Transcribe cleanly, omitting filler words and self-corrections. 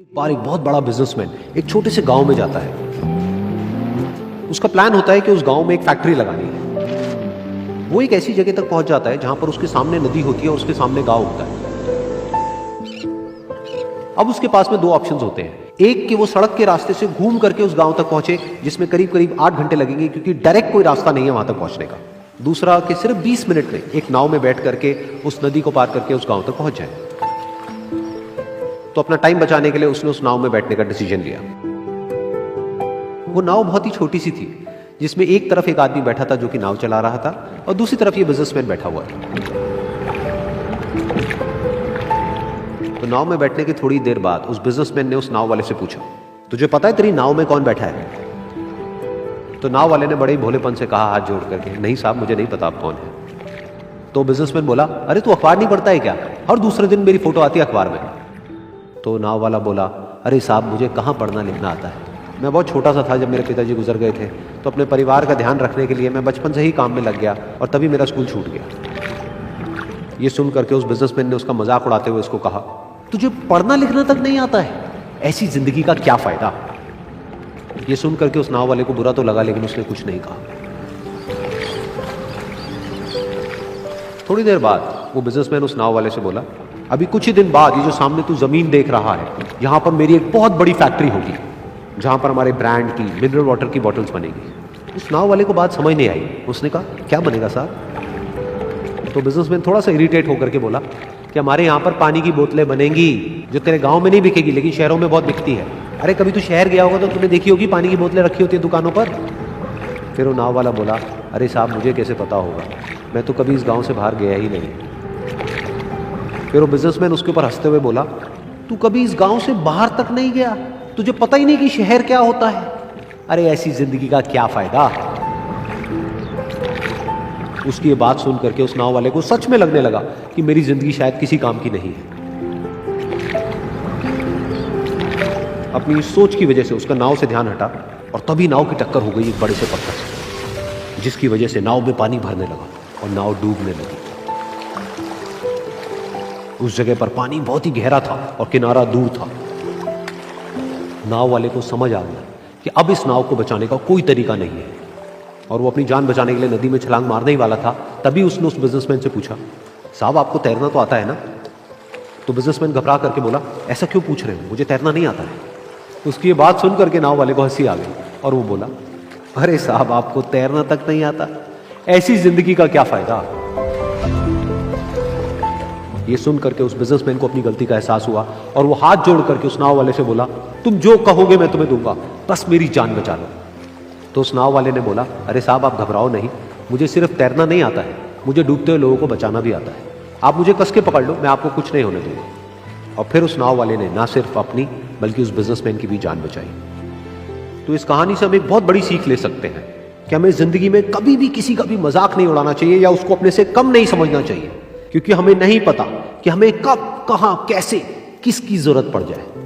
बार एक बहुत बड़ा बिजनेसमैन एक छोटे से गांव में जाता है। उसका प्लान होता है कि उस गांव में एक फैक्ट्री लगानी है। वो एक ऐसी जगह तक पहुंच जाता है जहां पर उसके सामने नदी होती है और उसके सामने गांव होता है। अब उसके पास में दो ऑप्शंस होते हैं। एक कि वो सड़क के रास्ते से घूम करके उस गांव तक पहुंचे, जिसमें करीब करीब 8 घंटे लगेंगे, क्योंकि डायरेक्ट कोई रास्ता नहीं है वहां तक पहुंचने का। दूसरा कि सिर्फ 20 मिनट में एक नाव में बैठ करके उस नदी को पार करके उस गांव तक पहुंच जाए। तो अपना टाइम बचाने के लिए उसने उस नाव में बैठने का डिसीजन लिया। वो नाव बहुत ही छोटी सी थी, जिसमें एक तरफ एक आदमी बैठा था जो कि नाव चला रहा था और दूसरी तरफ ये बिजनेसमैन बैठा हुआ था। तो नाव में बैठने की थोड़ी देर बाद उस बिजनेसमैन ने उस नाव वाले से पूछा, तुझे पता है तेरी नाव में कौन बैठा है? तो नाव वाले ने बड़े ही भोलेपन से कहा हाथ जोड़ करके, नहीं साहब मुझे नहीं पता आप कौन है। तो बिजनेसमैन बोला, अरे तू अखबार नहीं पढ़ता है क्या? हर दूसरे दिन मेरी फोटो आती है अखबार में। तो नाव वाला बोला, अरे साहब मुझे कहाँ पढ़ना लिखना आता है, मैं बहुत छोटा सा था जब मेरे पिताजी गुजर गए थे, तो अपने परिवार का ध्यान रखने के लिए मैं बचपन से ही काम में लग गया और तभी मेरा स्कूल छूट गया। ये सुन करके उस बिजनेसमैन ने उसका मजाक उड़ाते हुए उसको कहा, तुझे पढ़ना लिखना तक नहीं आता है, ऐसी जिंदगी का क्या फायदा? ये सुन करके उस नाव वाले को बुरा तो लगा, लेकिन उसने कुछ नहीं कहा। थोड़ी देर बाद वो बिजनेसमैन उस नाव वाले से बोला, अभी कुछ ही दिन बाद ये जो सामने तू जमीन देख रहा है, यहां पर मेरी एक बहुत बड़ी फैक्ट्री होगी जहां पर हमारे ब्रांड की मिनरल वाटर की बॉटल्स बनेगी। उस नाव वाले को बात समझ नहीं आई। उसने कहा, क्या बनेगा साहब? तो बिजनेसमैन थोड़ा सा इरिटेट होकर के बोला कि हमारे यहाँ पर पानी की बोतलें बनेंगी जो तेरे गांव में नहीं बिकेगी, लेकिन शहरों में बहुत बिकती है। अरे कभी तू शहर गया होगा तो तूने देखी होगी पानी की बोतलें रखी होती है दुकानों पर। फिर वो नाव वाला बोला, अरे साहब मुझे कैसे पता होगा, मैं तो कभी इस गाँव से बाहर गया ही नहीं। फिर वो बिजनेसमैन उसके ऊपर हंसते हुए बोला, तू कभी इस गांव से बाहर तक नहीं गया, तुझे पता ही नहीं कि शहर क्या होता है? अरे ऐसी जिंदगी का क्या फायदा? उसकी ये बात सुन करके उस नाव वाले को सच में लगने लगा कि मेरी जिंदगी शायद किसी काम की नहीं है। अपनी इस सोच की वजह से उसका नाव से ध्यान हटा और तभी नाव की टक्कर हो गई एक बड़े से पत्थर से, जिसकी वजह से नाव में पानी भरने लगा और नाव डूबने लगी। उस जगह पर पानी बहुत ही गहरा था और किनारा दूर था। नाव वाले को समझ आ गया कि अब इस नाव को बचाने का कोई तरीका नहीं है और वो अपनी जान बचाने के लिए नदी में छलांग मारने ही वाला था। तभी उसने उस बिजनेसमैन से पूछा, साहब आपको तैरना तो आता है ना? तो बिजनेसमैन घबरा करके बोला, ऐसा क्यों पूछ रहे हो, मुझे तैरना नहीं आता है। उसकी ये बात सुन करके नाव वाले को हंसी आ गई और वो बोला, अरे साहब आपको तैरना तक नहीं आता, ऐसी जिंदगी का क्या फायदा? ये सुन करके उस बिजनेसमैन को अपनी गलती का एहसास हुआ और वो हाथ जोड़ करके उस नाव वाले से बोला, तुम जो कहोगे मैं तुम्हें दूंगा, बस मेरी जान बचा लो। तो उस नाव वाले ने बोला, अरे साहब आप घबराओ नहीं, मुझे सिर्फ तैरना नहीं आता है, मुझे डूबते हुए लोगों को बचाना भी आता है। आप मुझे कस के पकड़ लो, मैं आपको कुछ नहीं होने दूंगा। और फिर उस नाव वाले ने ना सिर्फ अपनी बल्कि उस बिजनेसमैन की भी जान बचाई। तो इस कहानी से हम एक बहुत बड़ी सीख ले सकते हैं कि हमें जिंदगी में कभी भी किसी का भी मजाक नहीं उड़ाना चाहिए या उसको अपने से कम नहीं समझना चाहिए, क्योंकि हमें नहीं पता कि हमें कब, कहां, कैसे, किसकी जरूरत पड़ जाए।